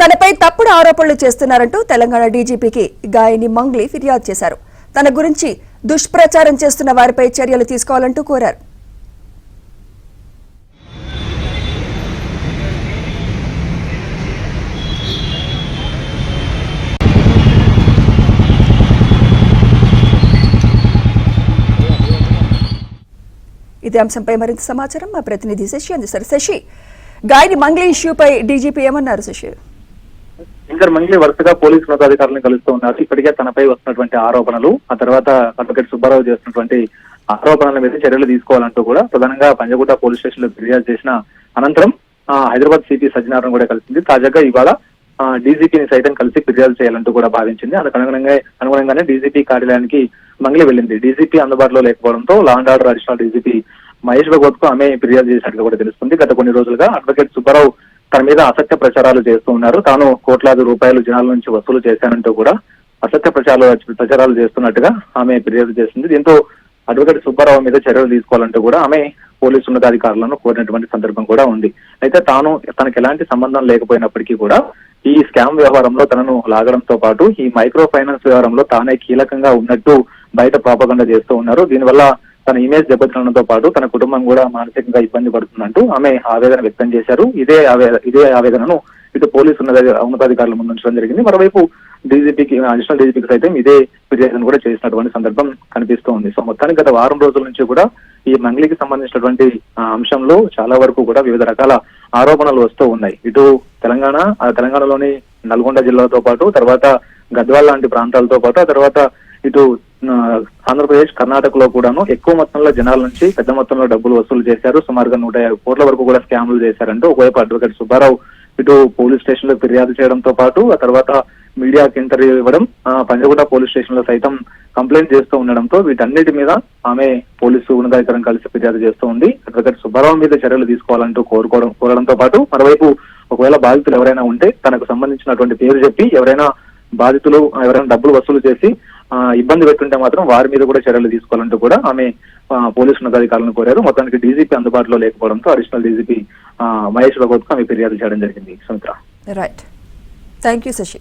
తనపై తప్పుడు ఆరోపణలు చేస్తున్నారంటూ తెలంగాణ డీజీపీకి గాయని మంగ్లీ ఫిర్యాదు చేశారు. తన గురించి దుష్ప్రచారం చేస్తున్న వారిపై చర్యలు తీసుకోవాలంటూ కోరారు. ఇదే అంశంపై మరింత సమాచారం మా ప్రతినిధి శశి అందిస్తారు. శశి, గాయని మంగ్లీ ఇష్యూపై డీజీపీ ఏమన్నారు? శశి, మంగ్లీ వరుసగా పోలీసు ఉన్నతాధికారులను కలుస్తూ ఉన్నారు. ఇప్పటికే తనపై వస్తున్నటువంటి ఆరోపణలు, ఆ తర్వాత అడ్వకేట్ సుబ్బారావు చేస్తున్నటువంటి ఆరోపణల మీద చర్యలు తీసుకోవాలంటూ కూడా ప్రధానంగా పంజగుట్ట పోలీస్ స్టేషన్ లో ఫిర్యాదు చేసిన అనంతరం హైదరాబాద్ సిపి సజ్జనారాయణ కూడా కలిసింది. తాజాగా ఇవాళ డీజీపీని సైతం కలిసి ఫిర్యాదు చేయాలంటూ కూడా భావించింది. అందుకు అనుగుణంగానే డీజీపీ కార్యాలయానికి మంగ్లీ వెళ్ళింది. డీజీపీ అందుబాటులో లేకపోవడంతో law and order additional DGP Mahesh Bhagwat కు ఆమె ఫిర్యాదు చేసినట్లు కూడా తెలుస్తుంది. గత కొన్ని రోజులుగా అడ్వకేట్ సుబ్బారావు తన మీద అసత్య ప్రచారాలు చేస్తూ ఉన్నారు. తాను కోట్లాది రూపాయలు జనాల నుంచి వసూలు చేశానంటూ కూడా అసత్య ప్రచారాలు చేస్తున్నట్టుగా ఆమె ఫిర్యాదు చేసింది. దీంతో అడ్వకేట్ సుబ్బారావు మీద చర్యలు తీసుకోవాలంటూ కూడా ఆమె పోలీసు ఉన్నతాధికారులను కోరినటువంటి సందర్భం కూడా ఉంది. అయితే తనకు ఎలాంటి సంబంధం లేకపోయినప్పటికీ కూడా ఈ స్కామ్ వ్యవహారంలో తనను లాగడంతో పాటు ఈ మైక్రో ఫైనాన్స్ వ్యవహారంలో తానే కీలకంగా ఉన్నట్టు బయట ప్రాపగండ చేస్తూ ఉన్నారు. దీనివల్ల తన ఇమేజ్ దెబ్బతినడంతో పాటు తన కుటుంబం కూడా మానసికంగా ఇబ్బంది పడుతుందంటూ ఆమె ఆవేదన వ్యక్తం చేశారు. ఇదే ఆవేదనను ఇటు పోలీసు ఉన్నతాధికారుల ముందు ఉంచడం జరిగింది. మరోవైపు డీజీపీకి, అడిషనల్ డీజీపీకి సైతం ఇదే ఫిర్యాదును కూడా చేసినటువంటి సందర్భం కనిపిస్తూ ఉంది. సో మొత్తానికి గత వారం రోజుల నుంచి కూడా ఈ మంగ్లీకి సంబంధించినటువంటి అంశంలో చాలా వరకు కూడా వివిధ రకాల ఆరోపణలు వస్తూ ఉన్నాయి. ఇటు తెలంగాణలోని నల్గొండ జిల్లాతో పాటు, తర్వాత గద్వాల్ లాంటి ప్రాంతాలతో పాటు, ఆ తర్వాత ఇటు ఆంధ్రప్రదేశ్, కర్ణాటకలో కూడాను ఎక్కువ మొత్తంలో జనాల నుంచి పెద్ద మొత్తంలో డబ్బులు వసూలు చేశారు. సుమారుగా 150 కోట్ల వరకు కూడా స్కామ్లు చేశారంటూ ఒకవైపు అడ్వకేట్ సుబ్బారావు ఇటు పోలీస్ స్టేషన్ లో ఫిర్యాదు చేయడంతో పాటు, ఆ తర్వాత మీడియాకి ఇంటర్వ్యూ ఇవ్వడం, పంజగుట్ట పోలీస్ స్టేషన్ లో సైతం కంప్లైంట్ చేస్తూ ఉండడంతో వీటన్నిటి మీద ఆమె పోలీసు ఉన్నతాధికారం కలిసి ఫిర్యాదు చేస్తూ ఉంది. అడ్వకేట్ సుబ్బారావు మీద చర్యలు తీసుకోవాలంటూ కోరడంతో పాటు, మరోవైపు ఒకవేళ బాధితులు ఎవరైనా ఉంటే తనకు సంబంధించినటువంటి పేరు చెప్పి ఎవరైనా డబ్బులు వసూలు చేసి ఇబ్బంది పెట్టుంటే మాత్రం వారి మీద కూడా చర్యలు తీసుకోవాలంటూ కూడా ఆమె పోలీసు ఉన్నతాధికారులను కోరారు. మొత్తానికి డీజీపీ అందుబాటులో లేకపోవడంతో అడిషనల్ డీజీపీ మహేష్ భగవత్ కు ఆమె ఫిర్యాదు చేయడం జరిగింది. Sumitra, right, thank you Shashi.